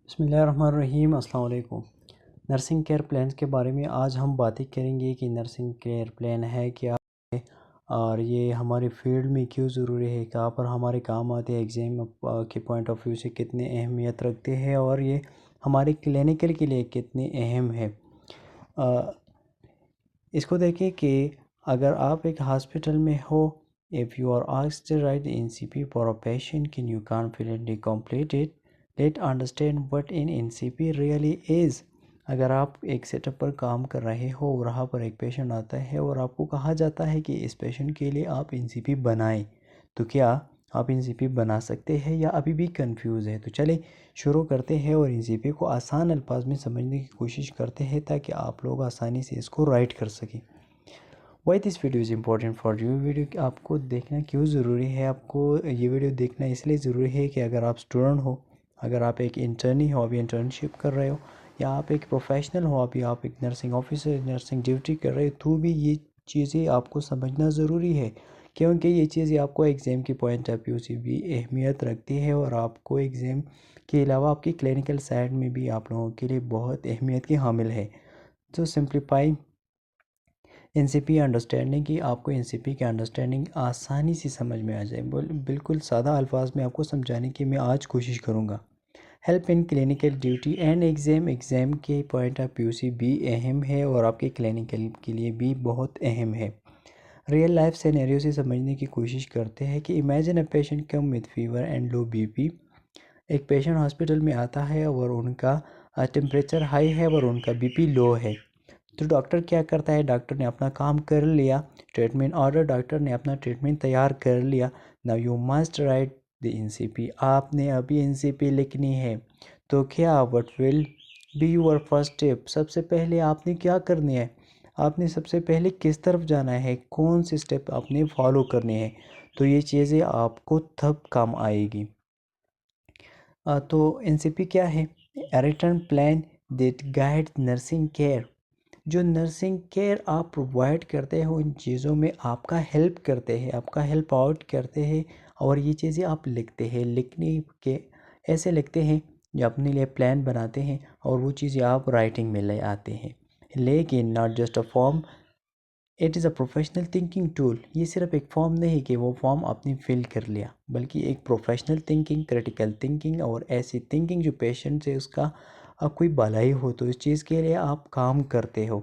बिस्मिल्लाहिर्रहमानिर्रहीम। अस्सलाम वालेकुम। नर्सिंग केयर प्लान के बारे में आज हम बातें करेंगे कि नर्सिंग केयर प्लान है क्या और ये हमारे फील्ड में क्यों ज़रूरी है, कहाँ पर हमारे काम आते हैं, एग्ज़ाम के पॉइंट ऑफ व्यू से कितने अहमियत रखते हैं और ये हमारे क्लिनिकल के लिए कितने अहम है। इसको देखें कि अगर आप एक हॉस्पिटल में हो, if you are asked to write NCP for a patient, can you confidently complete it, let understand what in NCP really is. अगर आप एक सेटअप पर काम कर रहे हो और वहाँ पर एक पेशेंट आता है और आपको कहा जाता है कि इस पेशेंट के लिए आप NCP बनाएं, तो क्या आप NCP बना सकते हैं या अभी भी कंफ्यूज है? तो चले शुरू करते हैं और NCP को आसान अल्फाज में समझने की कोशिश करते हैं ताकि आप लोग आसानी से इसको राइट कर सकें। Why this video is important for you. Video आपको देखना क्यों ज़रूरी है? आपको ये वीडियो देखना इसलिए ज़रूरी है कि अगर आप स्टूडेंट हो, अगर आप एक इंटर्नी हो, अभी इंटर्नशिप कर रहे हो, या आप एक प्रोफेशनल हो, अभी आप एक नर्सिंग ऑफिसर नर्सिंग ड्यूटी कर रहे हो, तो भी ये चीज़ें आपको समझना ज़रूरी है, क्योंकि ये चीज़ें आपको एग्ज़ाम के पॉइंट ऑफ व्यू से भी अहमियत रखती है और आपको एग्ज़ाम के अलावा आपकी क्लिनिकल साइड में भी आप लोगों के लिए बहुत अहमियत की हामिल है। तो सिंप्लीफाई NCP अंडरस्टैंडिंग की आपको NCP की अंडरस्टैंडिंग आसानी से समझ में आ जाए, बिल्कुल सादा अल्फाज में आपको समझाने की मैं आज कोशिश करूँगा। Help in clinical duty and exam के पॉइंट ऑफ व्यू से भी अहम है और आपके क्लिनिकल के लिए भी बहुत अहम है। रियल लाइफ सिनेरियो से समझने की कोशिश करते हैं कि imagine a patient come with fever and low BP। एक पेशेंट हॉस्पिटल में आता है और उनका टेम्परेचर हाई है और उनका BP लो है। तो डॉक्टर क्या करता है? डॉक्टर ने अपना काम कर लिया, ट्रीटमेंट ऑर्डर, डॉक्टर ने अपना ट्रीटमेंट तैयार कर लिया। Now you must write the NCP। आपने अभी NCP लिखनी है। तो क्या what will be your first step? सबसे पहले आपने क्या करनी है? आपने सबसे पहले किस तरफ जाना है, कौन से स्टेप आपने फॉलो करने हैं? तो ये चीज़ें आपको तब काम आएगी। तो NCP क्या है? Return plan that guide nursing care. जो नर्सिंग केयर आप प्रोवाइड करते हो उन चीज़ों में आपका हेल्प करते हैं, आपका हेल्प आउट करते हैं और ये चीज़ें आप लिखते हैं। लिखने के ऐसे लिखते हैं जो अपने लिए प्लान बनाते हैं और वो चीज़ें आप राइटिंग में ले आते हैं। लेकिन not just a form, it is a professional thinking tool. ये सिर्फ एक फॉर्म नहीं कि वो फॉर्म आपने फिल कर लिया, बल्कि एक प्रोफेशनल थिंकिंग, क्रिटिकल थिंकिंग और ऐसी थिंकिंग जो पेशेंट से उसका कोई भलाई हो, तो इस चीज़ के लिए आप काम करते हो।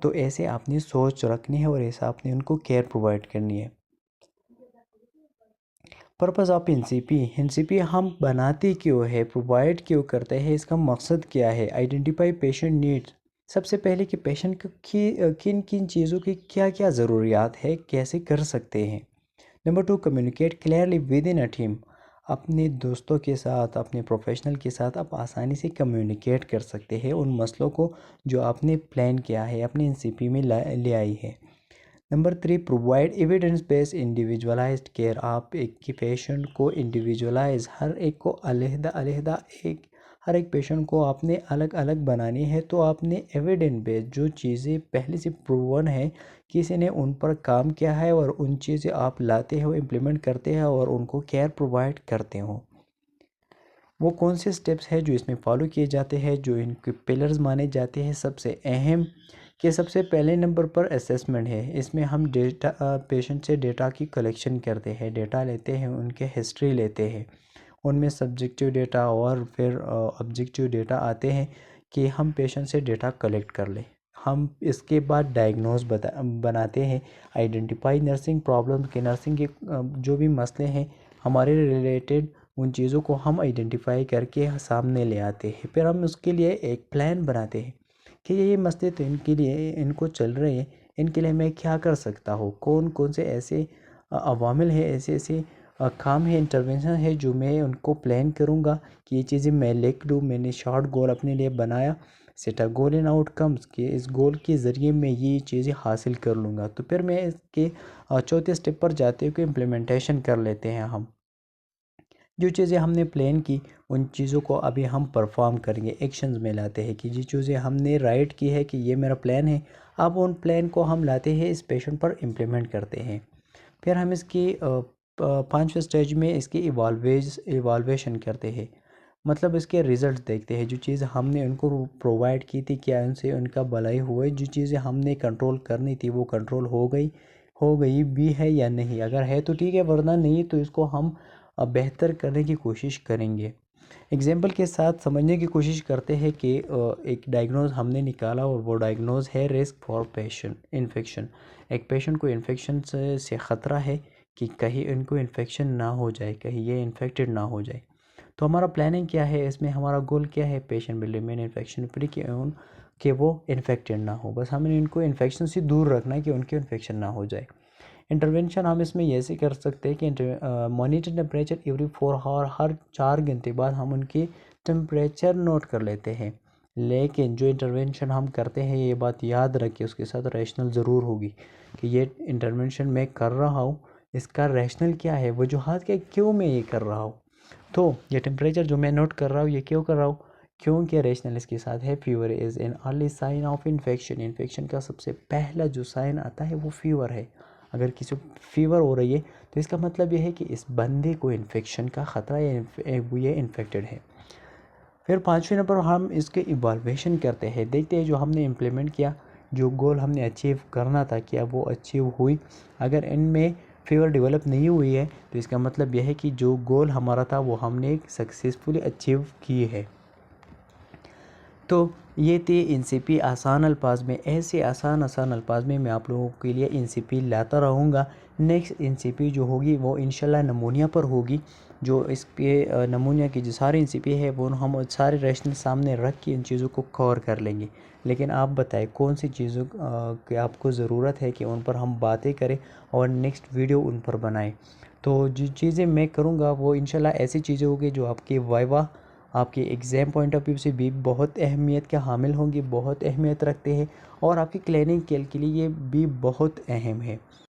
तो ऐसे आपने सोच रखनी है और ऐसा आपने उनको केयर प्रोवाइड करनी है। पर्पज़ ऑफ NCP हम बनाते क्यों है, प्रोवाइड क्यों करते हैं, इसका मकसद क्या है? Identify patient needs. सबसे पहले कि पेशेंट की किन किन चीज़ों की क्या क्या ज़रूरियात है, कैसे कर सकते हैं। Number 2, communicate clearly with in a team. अपने दोस्तों के साथ, अपने प्रोफेशनल के साथ आप आसानी से कम्युनिकेट कर सकते हैं उन मसलों को जो आपने प्लान किया है, अपने NCP में ले आई है। Number 3, provide evidence based individualised care. आप एक के पेशेंट को इंडिविजुअलाइज, हर एक को अलहदा अलहदा, हर एक पेशेंट को आपने अलग अलग बनानी है। तो आपने एविडेंस बेस्ड जो चीज़ें पहले से प्रूवन है, किसी ने उन पर काम किया है और उन चीज़ें आप लाते हो, इम्प्लीमेंट करते हैं और उनको केयर प्रोवाइड करते हो। वो कौन से स्टेप्स हैं जो इसमें फॉलो किए जाते हैं, जो इनके पिलर्स माने जाते हैं सबसे अहम? कि सबसे पहले नंबर पर असेसमेंट है। इसमें हम डेटा, पेशेंट से डेटा की कलेक्शन करते हैं, डेटा लेते हैं, उनके हिस्ट्री लेते हैं, उनमें सब्जेक्टिव डेटा और फिर ऑब्जेक्टिव डेटा आते हैं कि हम पेशेंट से डेटा कलेक्ट कर लें। हम इसके बाद डायग्नोज बनाते हैं, आइडेंटिफाई नर्सिंग प्रॉब्लम के, नर्सिंग के जो भी मसले हैं हमारे रिलेटेड, उन चीज़ों को हम आइडेंटिफाई करके सामने ले आते हैं। फिर हम उसके लिए एक प्लान बनाते हैं कि ये मसले तो इनके लिए, इनको चल रहे हैं, इनके लिए मैं क्या कर सकता हूँ, कौन कौन से ऐसे अवामिल है, ऐसे ऐसे काम है, इंटरवेंशन है जो मैं उनको प्लान करूँगा कि ये चीज़ें मैं लिख लूँ। मैंने शॉर्ट गोल अपने लिए बनाया, set a goal and outcomes, कि इस गोल के ज़रिए मैं ये चीज़ें हासिल कर लूँगा। तो फिर मैं इसके चौथे स्टेप पर जाते हुए इम्प्लीमेंटेशन कर लेते हैं। हम जो चीज़ें हमने प्लान की उन चीज़ों को अभी हम परफॉर्म करेंगे, एक्शंस में लाते हैं कि जो चीज़ें हमने राइट की है कि ये मेरा प्लान है, अब उन प्लान को हम लाते हैं, इस पेशेंट पर इम्प्लीमेंट करते हैं। फिर हम इसकी 5वें स्टेज में इसकी इवाल्वेशन करते हैं। मतलब इसके रिज़ल्ट देखते हैं। जो चीज़ हमने उनको प्रोवाइड की थी क्या उनसे उनका भलाई हुआ, जो चीज़ें हमने कंट्रोल करनी थी वो कंट्रोल हो गई भी है या नहीं। अगर है तो ठीक है, वरना नहीं तो इसको हम बेहतर करने की कोशिश करेंगे। एग्जाम्पल के साथ समझने की कोशिश करते हैं कि एक डायग्नोज हमने निकाला और वो डायग्नोज है रिस्क फॉर पेशेंट इन्फेक्शन। एक पेशेंट को इन्फेक्शन से ख़तरा है कि कहीं इनको इन्फेक्शन ना हो जाए, कहीं ये इन्फेक्टेड ना हो जाए। तो हमारा प्लानिंग क्या है इसमें, हमारा गोल क्या है, patient will remain infection free, कि वो इन्फेक्टेड ना हो। बस हमें इनको इन्फेक्शन से दूर रखना है कि उनके इन्फेक्शन ना हो जाए। इंटरवेंशन हम इसमें ऐसे कर सकते हैं कि मॉनिटर टेम्परेचर एवरी 4 आवर, हर 4 घंटे बाद हम उनकी टेम्परेचर नोट कर लेते हैं। लेकिन जो इंटरवेंशन हम करते हैं, ये बात याद रखिए, उसके साथ रैशनल ज़रूर होगी कि ये इंटरवेंशन मैं कर रहा हूँ इसका रैशनल क्या है, वजूहात क्या, क्यों मैं ये कर रहा हूँ। तो ये टेम्परेचर जो मैं नोट कर रहा हूँ ये क्यों कर रहा हूँ, क्योंकि रैशनल इसके साथ है fever is an early sign of infection. Infection का सबसे पहला जो साइन आता है वो फीवर है। अगर किसी को फीवर हो रही है तो इसका मतलब ये है कि इस बंदे को इन्फेक्शन का ख़तरा है, ये इन्फेक्टेड है। फिर 5वें नंबर हम इसके इवाल्वेशन करते हैं, देखते हैं जो हमने इम्प्लीमेंट किया, जो गोल हमने अचीव करना था क्या वो अचीव हुई। अगर इनमें फीवर डेवलप नहीं हुई है तो इसका मतलब यह है कि जो गोल हमारा था वो हमने सक्सेसफुली अचीव की है। तो ये थे एनसीपी आसान अल्फाज में। ऐसे आसान अल्फाज में मैं आप लोगों के लिए एनसीपी लाता रहूँगा। नेक्स्ट एनसीपी जो होगी वो इंशाल्लाह नमूनिया पर होगी। जो इसके नमूनिया की जो सारी एनसीपी है वो हम सारे रैशनल सामने रख के इन चीज़ों को कवर कर लेंगे। लेकिन आप बताएं कौन सी चीज़ों की आपको ज़रूरत है कि उन पर हम बातें करें और नेक्स्ट वीडियो उन पर बनाएं। तो जो चीज़ें मैं करूँगा वो इंशाल्लाह ऐसी चीज़ें होगी जो आपके वाइवा, आपके एग्ज़ाम पॉइंट ऑफ व्यू से भी बहुत अहमियत के हामिल होंगी, बहुत अहमियत रखते हैं और आपकी क्लिनिकल के लिए ये भी बहुत अहम है।